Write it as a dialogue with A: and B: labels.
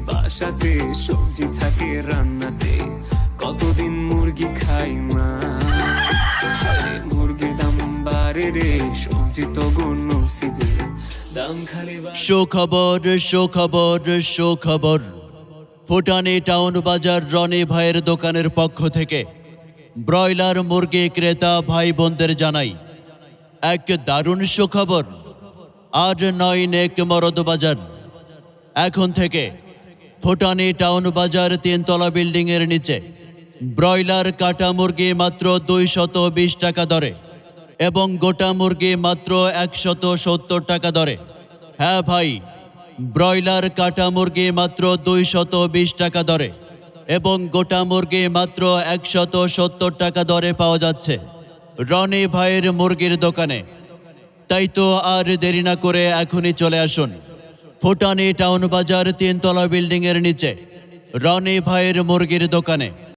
A: বাসাতে সবজি থাকে রান্নাতে, কতদিন মুরগি খাই না। আরে মুরগির দাম বাড়ে রে, সবজি তো নসিবে, দাম খালি
B: সুখবর সুখবর সুখবর। ফুটানি টাউন বাজার রনি ভাইয়ের দোকানের পক্ষ থেকে ব্রয়লার মুরগি ক্রেতা ভাই বোনদের জানাই এক দারুণ সুখবর। আর নয় নেক মরদ বাজার, এখন থেকে ফুটানি টাউন বাজার 3 তলা বিল্ডিং এর নিচে ব্রয়লার কাটা মুরগি মাত্র 220 টাকা দরে এবং গোটা মুরগি মাত্র 170 টাকা দরে। হ্যাঁ ভাই, ব্রয়লার কাটা মুরগি মাত্র 220 টাকা দরে এবং গোটা মুরগি মাত্র 170 টাকা দরে পাওয়া যাচ্ছে রনি ভাইয়ের মুরগির দোকানে। তাই তো আর দেরি না করে এখনই চলে আসুন ফুটানি টাউন বাজার 3 তলা বিল্ডিং এর নিচে রনি ভাইয়ের মুরগির দোকানে।